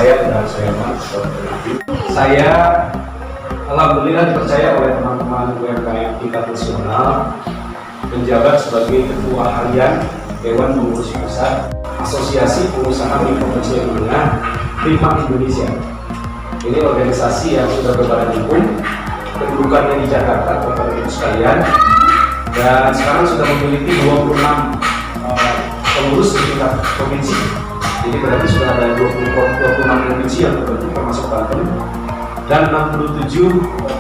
saya dan saya saya alhamdulillah dipercaya oleh teman-teman UMKM tingkat nasional menjabat sebagai Ketua Harian Dewan Pengurus Pusat Asosiasi Pengusaha Mikro Kecil Menengah Prima Indonesia. Ini organisasi yang sudah berbadan hukum, kedudukannya di Jakarta, Bapak-Ibu sekalian, dan sekarang sudah memiliki 26 pengurus di tingkat provinsi. Jadi berarti sudah ada 26 provinsi yang terbentuk termasuk Banten, dan 67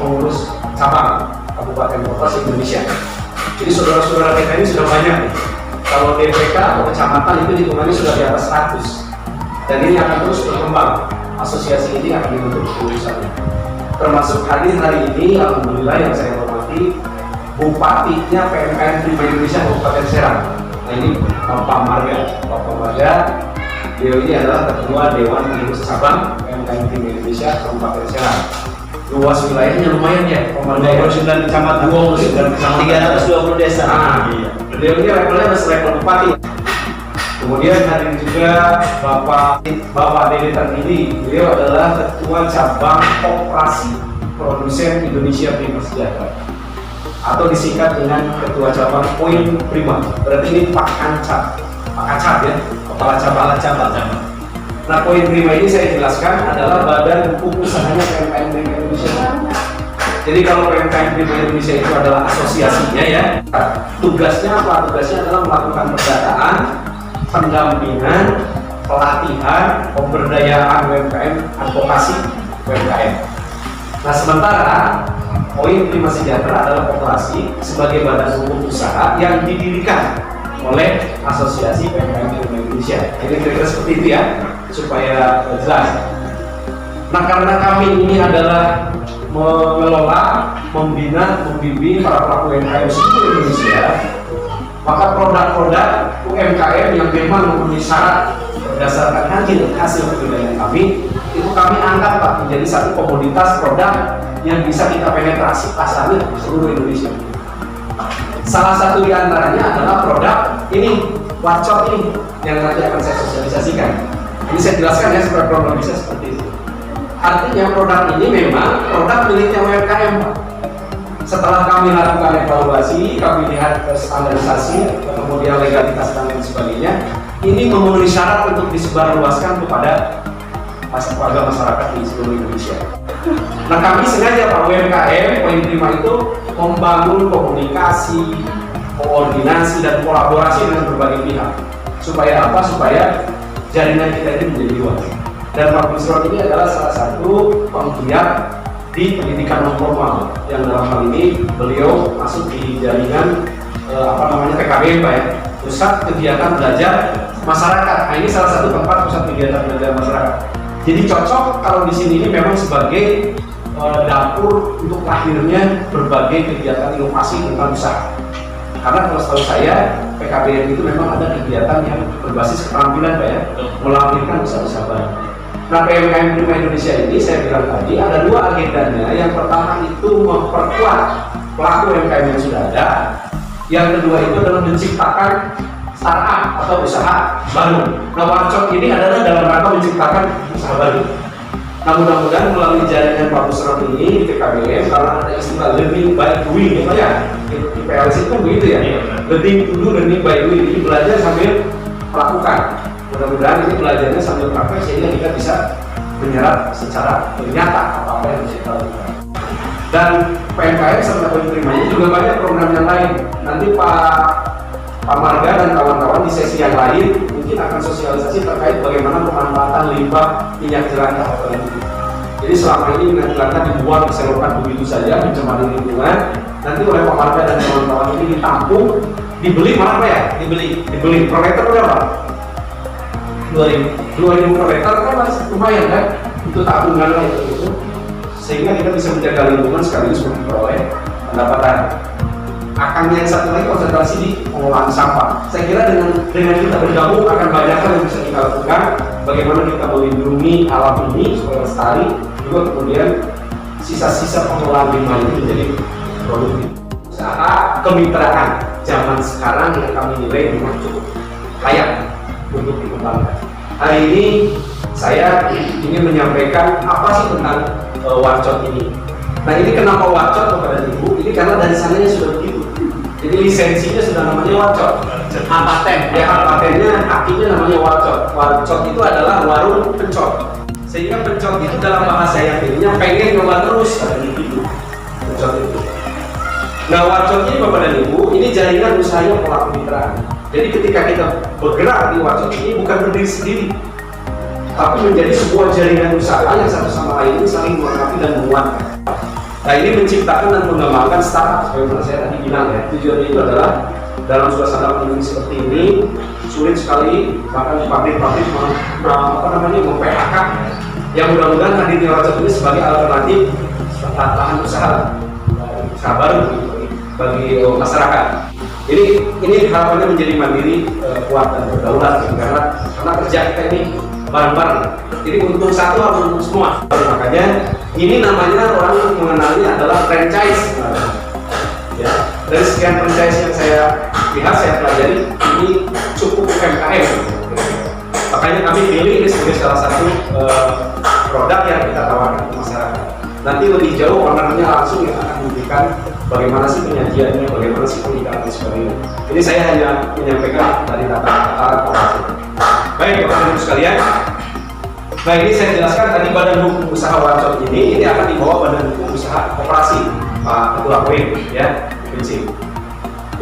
pengurus cabang kabupaten kota se-Indonesia. Jadi saudara-saudara kita ini sudah banyak. Kalau DPK atau kecamatan itu hitungannya sudah di atas 100, dan ini akan terus berkembang. Asosiasi ini akan dibentuk pengurusannya. Termasuk hadir hari ini, alhamdulillah yang saya hormati, Bupatinya PMKM Prima Indonesia Kabupaten Serang. Nah ini Bapak Marga, beliau ini adalah Ketua Dewan Pengurus Cabang PMKM Prima Indonesia Kabupaten Serang. Luas wilayahnya lumayan ya, 29 kecamatan, 320 desa. Beliau ini levelnya masih level bupati. Kemudian hadir juga Bapak Dede Tarmidi, beliau adalah Ketua Cabang Koperasi Produsen Indonesia Prima Sejahtera, atau disingkat dengan Ketua Cabang Poin Prima. Berarti ini Pak Kancap ya, Kepala Cabang. Nah, Poin Prima ini saya jelaskan adalah badan hukum usahanya PMKM Prima Indonesia. Jadi kalau PMKM Prima Indonesia itu adalah asosiasinya ya, tugasnya apa? Tugasnya adalah melakukan pendataan, pendampingan, pelatihan, pemberdayaan UMKM, advokasi UMKM. Nah, sementara Poin Prima Sejahtera adalah koperasi sebagai badan hukum usaha yang didirikan oleh Asosiasi PMKM Prima Indonesia. Ini kira-kira seperti itu ya, supaya jelas. Nah, karena kami ini adalah mengelola, membina, membimbing para pelaku UMKM seluruh Indonesia, maka produk-produk UMKM yang memang memenuhi syarat berdasarkan hasil penilaian kami, itu kami angkat Pak menjadi satu komoditas produk yang bisa kita penetrasi pasarnya di seluruh Indonesia. Salah satu di antaranya adalah produk ini, Warcop ini, yang nanti akan saya sosialisasikan. Ini saya jelaskan ya secara kronologisnya seperti itu. Artinya produk ini memang produk miliknya UMKM Pak. Setelah kami lakukan evaluasi, kami lihat standarisasi, kemudian legalitas dan lain sebagainya, ini memenuhi syarat untuk disebarluaskan kepada warga masyarakat di seluruh Indonesia. Nah, kami sengaja Pak UMKM Poin Prima itu membangun komunikasi, koordinasi dan kolaborasi dengan berbagai pihak. Supaya apa? Supaya jaringan kita ini menjadi luas. Dan Pak Busron ini adalah salah satu penggiat di pendidikan non formal, yang dalam hal ini beliau masuk di jaringan PKBM Pak ya, Pusat Kegiatan Belajar Masyarakat. Nah, ini salah satu tempat pusat kegiatan belajar masyarakat. Jadi cocok kalau di sini ini memang sebagai dapur untuk lahirnya berbagai kegiatan inovasi tentang usaha. Karena kalau setahu saya PKBM itu memang ada kegiatan yang berbasis keterampilan Pak ya, melahirkan usaha-usaha baru. Nah, PMKM Prima Indonesia ini saya bilang tadi ada dua agendanya. Yang pertama itu memperkuat pelaku UMKM yang sudah ada. Yang kedua itu adalah menciptakan startup atau usaha baru. Nah, Warcop ini adalah dalam rangka menciptakan usaha baru. Nah, mudah-mudahan melalui jaringan Pak Busron ini di PKBM, karena ada istilah learning by doing, ya di PLC itu begitu ya. Learning to do, learning by doing, jadi belajar sambil melakukan. Mudah-mudahan ini belajarnya sambil praktek sehingga kita bisa menyerap secara nyata apa yang bisa kita lakukan. Dan PMKM serta Poin Prima ini juga banyak program yang lain. Nanti Pak Marga dan kawan-kawan di sesi yang lain mungkin akan sosialisasi terkait bagaimana pemanfaatan limbah minyak jelantah. Jadi selama ini minyak jelantah dibuang, disalurkan begitu saja, mencemari lingkungan. Nanti oleh Pak Marga dan kawan-kawan ini ditampung, dibeli mana Pak ya? Dibeli. Per liter berapa? 2.000 per liter kan masih lumayan kan? Itu tabungan lah itu. Sehingga kita bisa menjaga lingkungan sekaligus memperoleh pendapatan. Akan yang satu lagi konsentrasi di pengolahan sampah. Saya kira dengan kita bergabung akan banyak hal yang bisa kita lakukan. Bagaimana kita melindungi alam ini supaya lestari, juga kemudian sisa-sisa pengolahan limbah itu menjadi produktif. Usaha kemitraan zaman sekarang yang kami nilai memang cukup layak untuk dikembangkan. Hari ini saya ingin menyampaikan apa sih tentang warcot ini. Nah, ini kenapa warcot kepada Ibu? Ini karena dari sananya sudah begitu. Jadi lisensinya sudah namanya warcot. Hak paten, ya hak patennya artinya namanya warcot. Warcot itu adalah warung pencot. Sehingga pencot itu dalam bahasa yang ininya pengen nyoba terus ada gitu. Pencot itu. Nah, warcot ini Bapak dan Ibu, ini jaringan usahanya pola kemitraan. Jadi ketika kita bergerak di warcot ini bukan berdiri sendiri, tapi menjadi sebuah jaringan usaha yang satu sama lain ini saling melengkapi dan menguatkan. Nah, ini menciptakan dan mengembangkan startup seperti saya tadi bilang ya. Tujuannya itu adalah dalam suasana pandemi seperti ini sulit sekali bahkan pabrik-pabrik mem-PHK, yang mudah-mudahan hadirnya warcot ini sebagai alternatif lahan usaha baru bagi masyarakat. Ini harapannya menjadi mandiri, kuat dan berdaulat ya, karena kerja kita ini bareng-bareng. Jadi untung satu harus untung semua. Makanya ini namanya orang mengenalnya adalah franchise. Ya, dari sekian franchise yang saya lihat, saya pelajari, ini cukup UMKM. Makanya kami pilih ini sebagai salah satu produk yang kita tawarkan ke masyarakat. Nanti lebih jauh ownernya langsung yang akan memberikan bagaimana sih penyajiannya, bagaimana sih pendidikan dan sebagainya. Ini saya hanya menyampaikan dari kata-kata operasi. Baik, Bapak Ibu sekalian. Nah, ini saya jelaskan tadi badan hukum usaha warcot ini akan dibawa badan hukum usaha koperasi Pak Ketua Win ya, prinsip.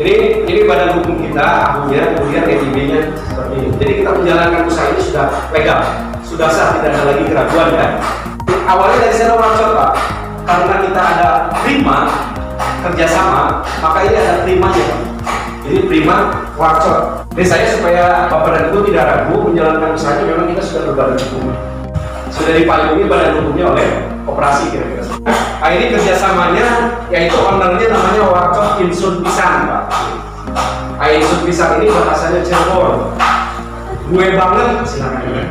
Ini badan hukum kita, akunnya, kemudian EIB-nya seperti ini. Jadi kita menjalankan usaha ini sudah legal, sudah sah, tidak ada lagi keraguan ya. Awalnya dari sana warcot Pak, karena kita ada prima kerjasama, maka ini ada primanya Pak. Jadi prima warcot. Jadi saya supaya Bapak dan Ibu tidak ragu menjalankan usahanya, memang kita sudah berbadan hukum, sudah dipayungi badan hukumnya oleh koperasi kira-kira. Nah, ini kerjasamanya, yaitu ownernya namanya Warcot Insun Pisang Pak. Insun Pisang ini bahasanya Cirebon, gue banget silakan.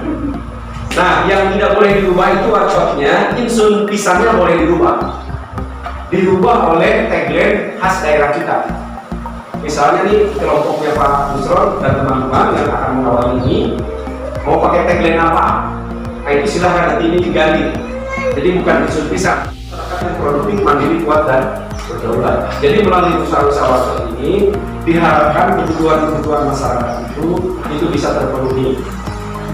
Nah, yang tidak boleh dirubah itu warcotnya, Insun Pisangnya boleh dirubah oleh tagline khas daerah kita. Misalnya nih kelompoknya Pak Busron dan teman-teman yang akan mengawal ini mau pakai tagline apa? Nah, itu silahkan nanti ini diganti. Jadi bukan Insun Pisang, yang produktif, mandiri, kuat dan berdaulat. Jadi melalui usaha-usaha warcot ini diharapkan kebutuhan masyarakat itu bisa terpenuhi,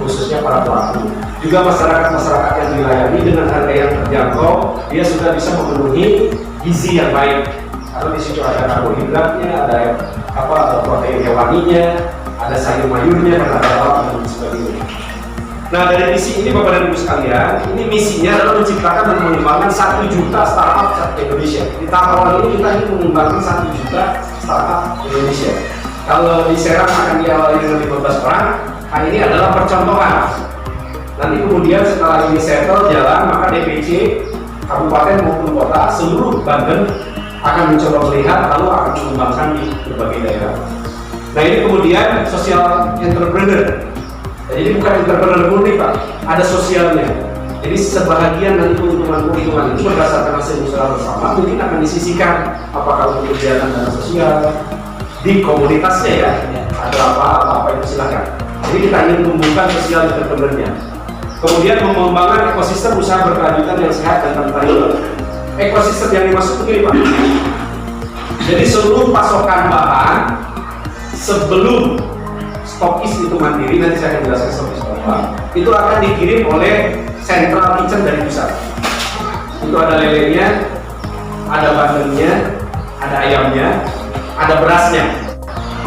khususnya para pelaku. Juga masyarakat yang dilayani dengan harga yang terjangkau, dia sudah bisa memenuhi gizi yang baik. Karena di situ ada karbohidratnya, ada protein hewaninya, ada sayur mayurnya, dan ada lauk dan sebagainya. Nah, dari misi ini Bapak dan Ibu sekalian, ini misinya adalah menciptakan dan mengembangkan 1 juta startup Indonesia. Di tahap awal ini kita ingin mengembangkan 1 juta startup Indonesia. Kalau di Serang akan diawali dengan 15 orang. Nah, ini adalah percontohan. Nanti kemudian setelah ini settle jalan, maka DPC kabupaten maupun kota seluruh Banten akan mencoba melihat, lalu akan mengembangkan di berbagai daerah. Nah, ini kemudian social entrepreneur. Jadi bukan entrepreneur murni Pak, ada sosialnya. Jadi sebahagian nanti keuntungan itu berdasarkan hasil usaha bersama mungkin akan disisihkan, apakah untuk kegiatan dana sosial di komunitasnya ya, ada apa itu silakan. Jadi kita ingin tumbuhkan sosial entrepreneur-nya. Kemudian mengembangkan ekosistem usaha berkelanjutan yang sehat dan tanpa. Ekosistem yang dimaksud begini Pak. Jadi seluruh pasokan bahan sebelum stokis itu mandiri, nanti saya akan jelaskan stokis apa, itu akan dikirim oleh central kitchen dari pusat. Itu ada lelenya, ada bandengnya, ada ayamnya, ada berasnya.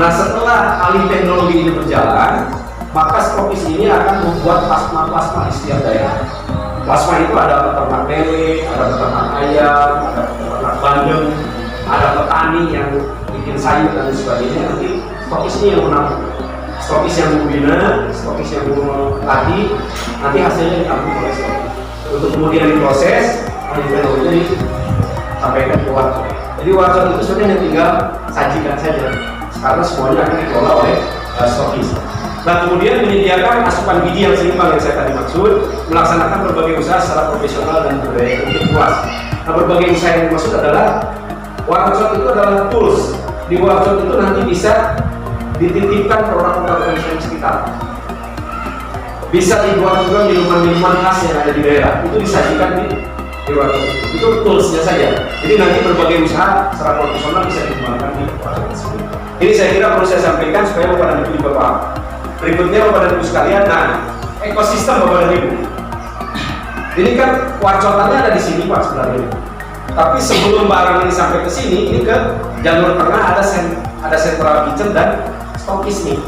Nah, setelah alih teknologi ini berjalan, maka stokis ini akan membuat plasma di setiap daerah. Plasma itu ada peternak lele, ada peternak ayam, ada peternak bandeng, ada petani yang bikin sayur dan sebagainya. Nanti stokis ini yang menampung. Stokis yang membina, stokis yang tadi, nanti hasilnya ditampung oleh stokis. Untuk kemudian diproses, teknologinya disampaikan ke warcot. Jadi warcot itu sebenarnya tinggal sajikan saja, karena semuanya akan dikelola oleh stokis. Nah, kemudian menyediakan asupan gizi yang seimbang yang saya tadi maksud, melaksanakan berbagai usaha secara profesional dan berdaya untuk luas. Nah, berbagai usaha yang dimaksud adalah warcot itu adalah tools. Di warcot itu nanti bisa dititipkan produk-produk di sekitar. Bisa dibuat juga minuman-minuman khas yang ada di daerah, itu disajikan di warteg. Itu toolsnya saja. Jadi nanti berbagai usaha secara profesional bisa dikembangkan di warteg tersebut. Ini saya kira perlu saya sampaikan supaya Bapak dan Ibu juga paham. Berikutnya Bapak dan Ibu sekalian, nah ekosistem Bapak dan Ibu. Ini kan warcotannya ada di sini Pak sebenarnya. Tapi sebelum barang ini sampai ke sini, ini ke jalur tengah ada central kitchen dan stokis nih.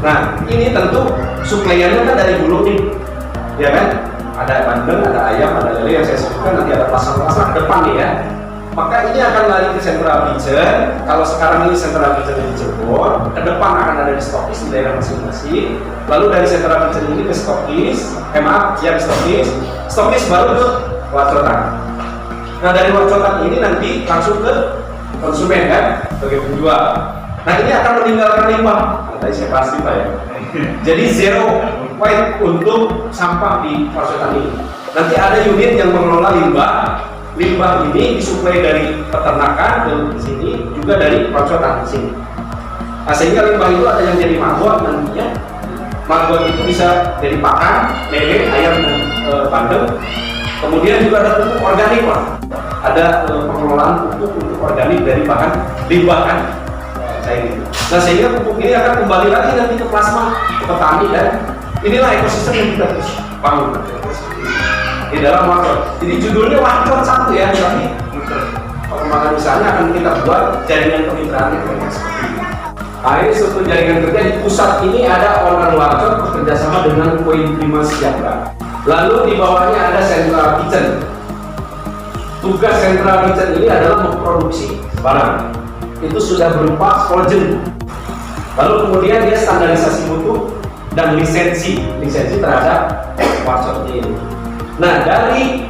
Nah, ini tentu suplaiannya kan dari hulu nih, ya kan? Ada bandeng, ada ayam, ada lele yang saya sebutkan, nanti ada pasar-pasar ke depan nih ya. Maka ini akan lari ke central kitchen. Kalau sekarang ini central kitchen di Cirebon, ke depan akan ada di stokis di daerah masing-masing. Lalu dari central kitchen ini ke stokis, stokis baru ke warcotan. Nah dari warcotan ini nanti langsung ke konsumen kan, sebagai penjual. Nah ini akan meninggalkan limbah. Nah, tadi saya pasti Pak ya. Jadi zero waste untuk sampah di warcotan ini. Nanti ada unit yang mengelola limbah. Limbah ini disuplai dari peternakan ke sini, juga dari warcotan di sini. Nah, sehingga limbah itu ada yang jadi maggot nantinya. Maggot itu bisa jadi pakan, lele, ayam, dan bandeng. Kemudian juga ada pupuk organik Pak. Ada pengelolaan pupuk untuk organik dari bahan limbah kan. Nah sehingga pupuk ini akan kembali lagi nanti ke plasma, ke petani, dan inilah ekosistem yang kita terus bangun di dalam warcot. Jadi judulnya warcot satu ya, tapi pengembangan usahanya akan kita buat jaringan kemitraan yang banyak seperti ini. Nah ini suatu jaringan kerja di pusat ini ada owner warcot bekerjasama dengan Poin Prima Sejahtera. Lalu di bawahnya ada central kitchen. Tugas central kitchen ini adalah memproduksi barang. Itu sudah berupa frozen. Lalu kemudian dia standarisasi mutu dan lisensi terhadap warcotnya ini. Nah dari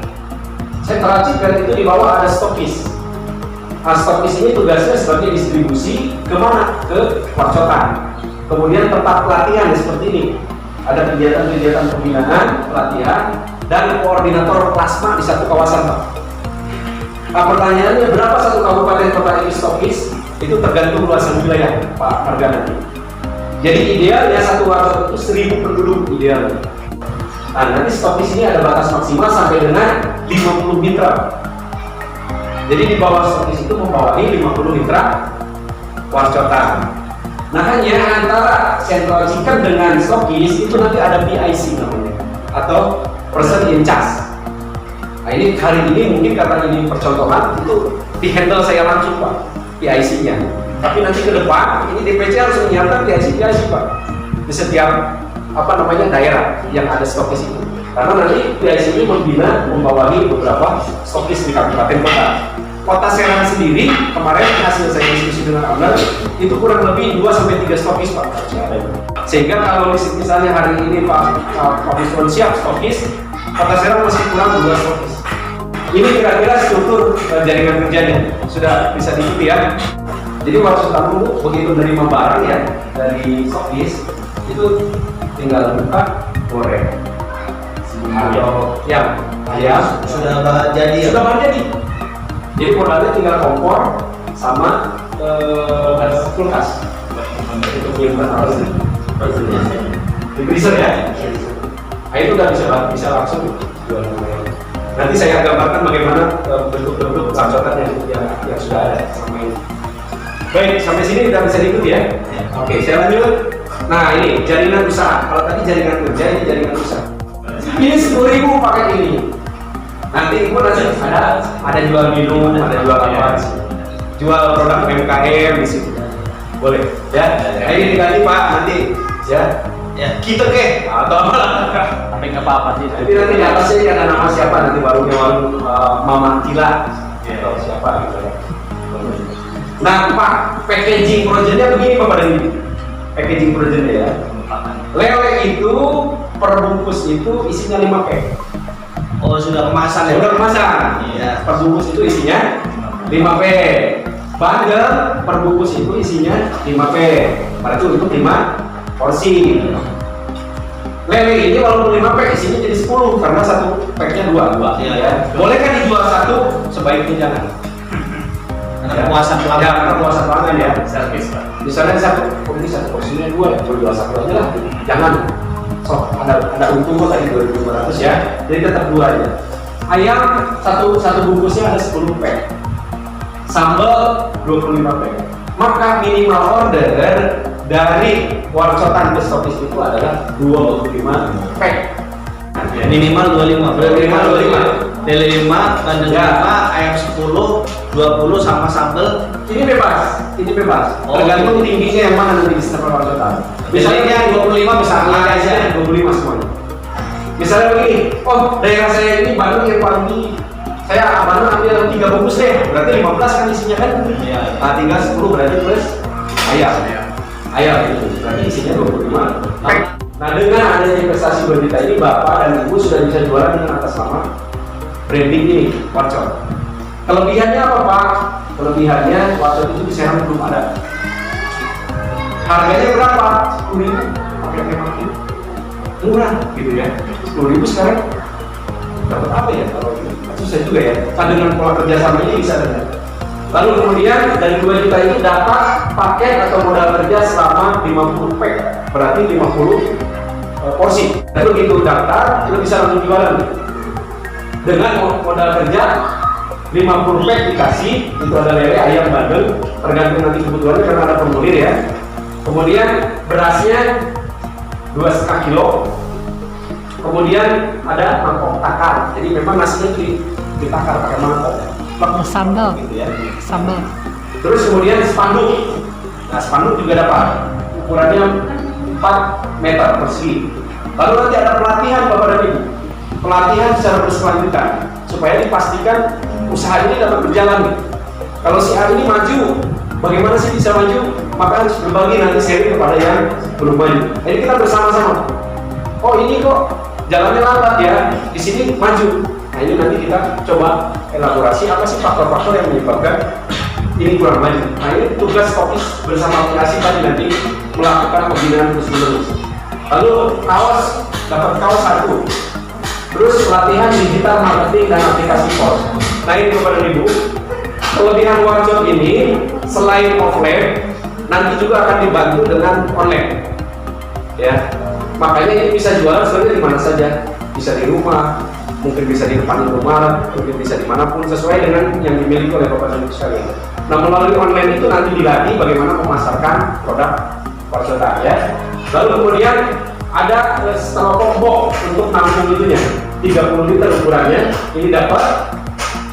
central kitchen itu di bawah ada stokis. Nah, stokis ini tugasnya sebagai distribusi kemana? Ke warcotan. Kemudian tempat pelatihan seperti ini. Ada kegiatan-kegiatan pembinaan, pelatihan, dan koordinator plasma di satu kawasan Pak. Nah, pertanyaannya berapa satu kabupaten kota ini stokis? Itu tergantung luasan wilayah Pak Margana. Jadi idealnya satu warcot itu 1000 penduduk idealnya. Nah nanti stokis ini ada batas maksimal sampai dengan 50 mitra. Jadi di bawah stokis itu membawahi 50 mitra warcotan. Nah hanya antara central kitchen dengan stokis itu nanti ada PIC namanya, atau person in charge. Nah ini hari ini mungkin karena ini percontohan itu dihandle saya langsung Pak, PIC-nya. Tapi nanti ke depan ini DPC harus menyiapkan PIC Pak di setiap daerah yang ada stokis itu. Karena nanti PIC ini membina, membawahi beberapa stokis di kabupaten kota. Kota Serang sendiri kemarin hasil saya diskusi dengan owner itu kurang lebih 2-3 stokis Pak. Sehingga kalau misalnya hari ini Pak Wisman siap stokis, Kota Serang masih kurang 2 stokis. Ini kira-kira struktur jaringan kerjanya sudah bisa diikuti ya. Jadi waktu tamu begitu menerima barang ya dari stokis itu tinggal buka, goreng, atau yang sudah bahan jadi. Sudah bahan jadi. Jadi modalnya tinggal kompor sama kulkas untuk menyimpan harus di freezer ya. Nah itu udah bisa langsung jual. Nanti saya gambarkan bagaimana bentuk-bentuk warcotan yang sudah ada sama ini. Baik, sampai sini kita bisa diikuti ya. Oke, saya lanjut. Nah ini jaringan usaha. Kalau tadi jaringan kerja, ini jaringan usaha. Ini 10.000 paket ini. Nanti ibu nanti ada jual minum, ada jual apa, jual produk UMKM di situ. Boleh, ya. Nah, ini diganti Pak nanti, ya. Ya. Kita ke atau apa? Tapi nggak apa-apa sih. Nanti di atasnya ada nama siapa nanti warungnya warung Mama Tila atau siapa gitu ya. Nah Pak, packaging projectnya begini Pak pada ini. Packaging projectnya ya. Lele itu per bungkus itu isinya 5 pack. Oh sudah kemasan ya? Sudah kemasan. Iya. Per bungkus itu isinya 5 P. Bandel per bungkus itu isinya 5 P. Pada itu untuk 5 porsi. Lele ini walaupun 5 pack isinya jadi 10 karena satu packnya 2. Iya. Ya. Boleh kan dijual satu? Sebaiknya jangan. Karena puasan pelanggan. Ya, karena puasan pelanggan ya. Servis Pak. Misalnya satu porsinya 2 ya, jual satu aja lah. Jangan. So, ada untung kok tadi 2.500 ya. Jadi tetap 2 aja. Ayam satu bungkusnya ada 10 pack. Sambal 25 pack. Maka minimal order dari warcotan ke stokis itu adalah 25 pack. Minimal 25. Minimal 25. Lele 5, bandeng 5, ayam 10, 20 sama sambal. Ini bebas. Oh, Tergantung tingginya yang mana nanti di setiap warcotan. Misalnya 25 bisa angkat aja 25 semuanya. Misalnya begini, oh daerah saya ini Bandung yang paling tinggi. Saya Bandung ambil 3 bungkus deh, berarti 15 kan isinya kan? Iya. Nah, tinggal 10 berarti plus ayam. Ayam itu berarti isinya 25. Nah, dengan adanya investasi 2 juta ini, Bapak dan Ibu sudah bisa jualan dengan atas nama branding ini, Warcot. Kelebihannya apa Pak? Kelebihannya Warcot itu di Serang belum ada. Harganya berapa? 10.000 pakai kemah ini. Murah gitu ya. 10.000 sekarang dapat apa ya kalau ini? Susah juga ya. Kan dengan pola kerjasama ini bisa ternyata. Lalu kemudian dari 2 juta itu dapat paket atau modal kerja selama 50 pack, berarti 50 porsi. Dan begitu daftar, itu bisa langsung jualan. Dengan modal kerja 50 pack dikasih, itu ada lele, ayam, bandeng, tergantung nanti kebutuhannya karena ada formulir ya. Kemudian berasnya 2,5 kilo. Kemudian ada mangkok takar. Jadi memang nasinya ditakar pakai mangkok. Sambal. Gitu ya. Sambal. Terus kemudian spanduk. Nah, spanduk juga dapat. Ukurannya 4 meter persegi. Lalu nanti ada pelatihan Bapak dan Ibu. Pelatihan secara berkelanjutan supaya dipastikan usaha ini dapat berjalan. Kalau si A ini maju, bagaimana sih bisa maju? Maka harus berbagi nanti sharing kepada yang belum maju. Jadi kita bersama-sama. Oh ini kok jalannya lambat ya, di sini maju. Nah ini nanti kita coba elaborasi apa sih faktor-faktor yang menyebabkan ini kurang maju. Nah ini tugas stokis bersama aplikasi tadi nanti melakukan pembinaan terus-menerus. Lalu kaos, dapat kaos 1. Terus pelatihan digital marketing dan aplikasi pos. Nah ini kepada Ibu, kelebihan Warcot ini selain offline nanti juga akan dibantu dengan online ya. Makanya ini bisa jualan sebenarnya di mana saja, bisa di rumah, mungkin bisa di depan rumah, mungkin bisa dimanapun sesuai dengan yang dimiliki oleh Bapak dan Ibu sekalian. Nah melalui online itu nanti dilatih bagaimana memasarkan produk Warcot ya. Lalu kemudian ada styrofoam box untuk nampung itunya, 30 liter ukurannya, ini dapat.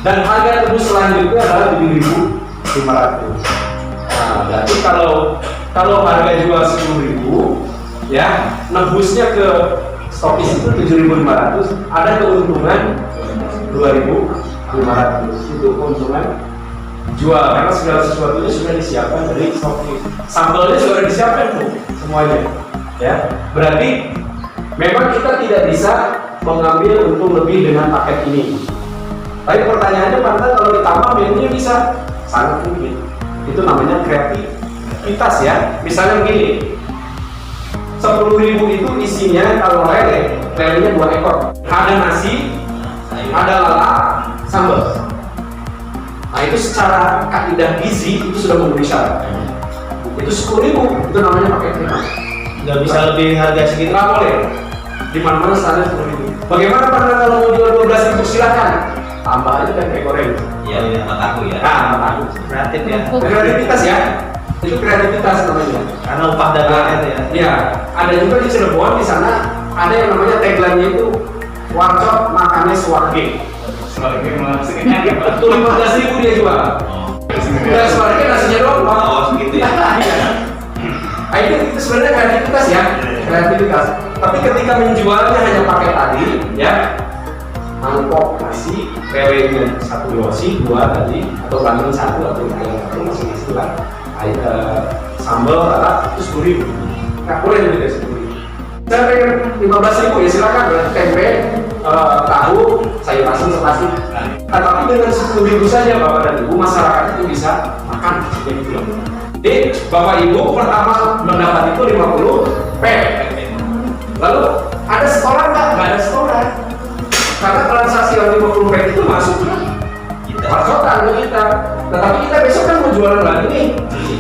Dan harga tebus selanjutnya adalah 7.500. Nah, berarti kalau harga jual 10.000 ya, nebusnya ke stokis itu 7.500, ada keuntungan 2.500. Itu keuntungan jual karena segala sesuatunya sudah disiapkan dari stokis. Sambalnya sudah disiapkan tuh semuanya. Ya, berarti memang kita tidak bisa mengambil untung lebih dengan paket ini. Tapi pertanyaannya pantas kalau ditambah menunya bisa sangat mungkin. Itu namanya kreativitas ya. Misalnya begini, 10.000 itu isinya kalau lelenya 2 ekor. Ada nasi, ada lalap, sambal. Nah itu secara kaidah gizi itu sudah memenuhi syarat. Itu 10.000, itu namanya paket prima. Nggak bisa lebih harga segitu. Nggak boleh. Di mana-mana standar 10.000. Bagaimana Pak kalau mau jual 12.000 silakan. Tambah aja tempe goreng. Iya, mataku ya. Nah, mataku. Kreatif ya. Kreativitas ya. Itu kreativitas namanya. Karena upah dagangnya itu ya. Iya. Ada juga di Cirebon di sana ada yang namanya tagline-nya itu Warcot makannya swarge. Swarge maksudnya apa? Itu 15.000 dia jual. Udah swarge nasinya doang. Oh, segitu ya. Nah, itu sebenarnya kreativitas ya, kreativitas. Tapi ketika menjualnya hanya pakai tadi, ya, mangkok nasi, lelenya 1 losi, 2 tadi, atau bandeng 1 atau ayam 1 masih istilah. Sambal, lalap itu 10.000. Nggak boleh lebih dari 10.000. Saya pengen 15.000 ya silakan. Berarti tempe, tahu, sayur asem sepasti. Nah, tapi dengan 10.000 saja Bapak dan Ibu masyarakat itu bisa makan seperti itu. Jadi Bapak Ibu pertama mendapat itu 50 pack. Lalu ada setoran nggak? Nggak ada setoran. Karena transaksi yang 50 pack itu masuknya Warcotan ke kita. Tetapi kita besok kan mau jualan lagi nih.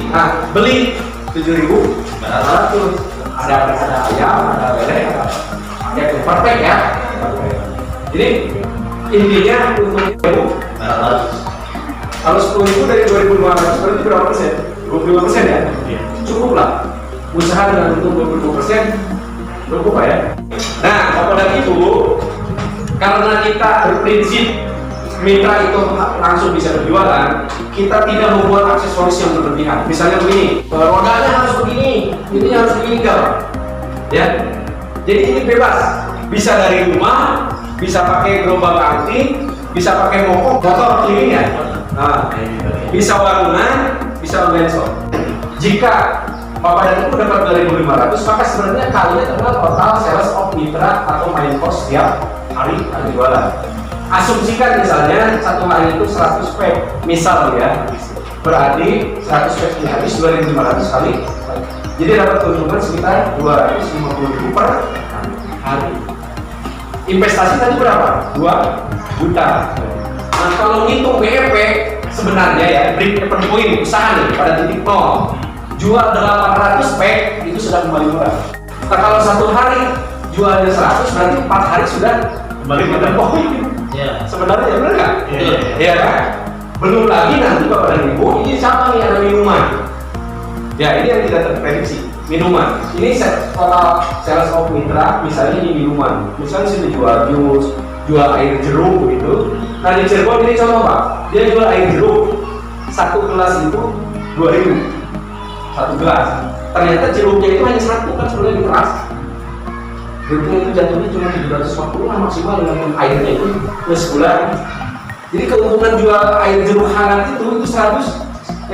Nah beli 7.500. Ada ayam, ada lele, ya itu perfect ya. Jadi intinya untuk 1.500. Kalau 10.000 dari 2.500 berarti berapa persen? 25% ya? Cukup lah. Usaha dengan untung 25% cukup lah ya. Nah, Bapak dan Ibu, karena kita berprinsip mitra itu langsung bisa berjualan, kita tidak membuat aksesoris yang berlebihan. Misalnya begini, rodanya harus begini, ini harus begini enggak, ya. Jadi ini bebas, bisa dari rumah, bisa pakai gerobak antik, bisa pakai mokok, motor keliling ya. Nah, bisa warungan, bisa online shop. Jika Bapak dan Ibu dapat 2.500, maka sebenarnya kalian adalah total sales of mitra atau main cost setiap hari jualan. Asumsikan misalnya satu hari itu 100 pack, misal ya, berarti 100 pack ini habis 2.500 kali, jadi dapat keuntungan sekitar 250.000 per hari. Investasi tadi berapa? 2 juta. Nah, kalau ngitung BEP sebenarnya ya, break even point usaha nih pada titik 0, jual 800 pack itu sudah kembali murah. Nah, kalau satu hari jualnya 100 berarti 4 hari sudah kembali murah. Ya. Sebenarnya benar nggak? Iya. Iya kan? Belum lagi nanti Bapak dan Ibu, ini sama nih ada minuman. Ya, ini yang tidak terprediksi. Minuman. Ini total sales of mitra, misalnya ini minuman. Misalnya sini jual jus, jual air jeruk begitu. Nah di Cirebon ini contoh Pak, dia jual air jeruk satu gelas itu 2.000 satu gelas. Ternyata jeruknya itu hanya satu kan sebenarnya di keras. Jeruknya itu jatuhnya cuma 750 lah maksimal dengan airnya itu plus gula. Jadi keuntungan jual air jeruk hangat itu 1.050.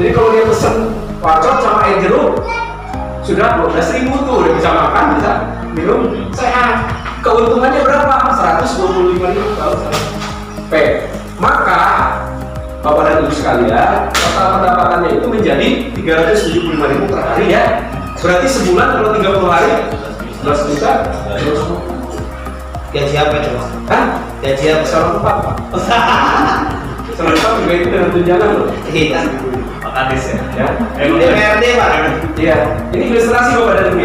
Jadi kalau dia pesen wacot sama air jeruk sudah 12.000 tuh, udah bisa makan, bisa minum sehat. Keuntungannya berapa? 125.000 kalau P. Maka Bapak dan Ibu sekalian, total pendapatannya itu menjadi 375.000 per hari ya. Berarti sebulan kalau 30 hari 11 juta. Gaji apa itu Mas? Hah? Gaji apa? Salon 4 Pak. Salon 4 juga itu dengan tunjangan loh. Iya. Makanis ya. Ya. DPRD Pak. Iya. Ini ilustrasi Bapak dan Ibu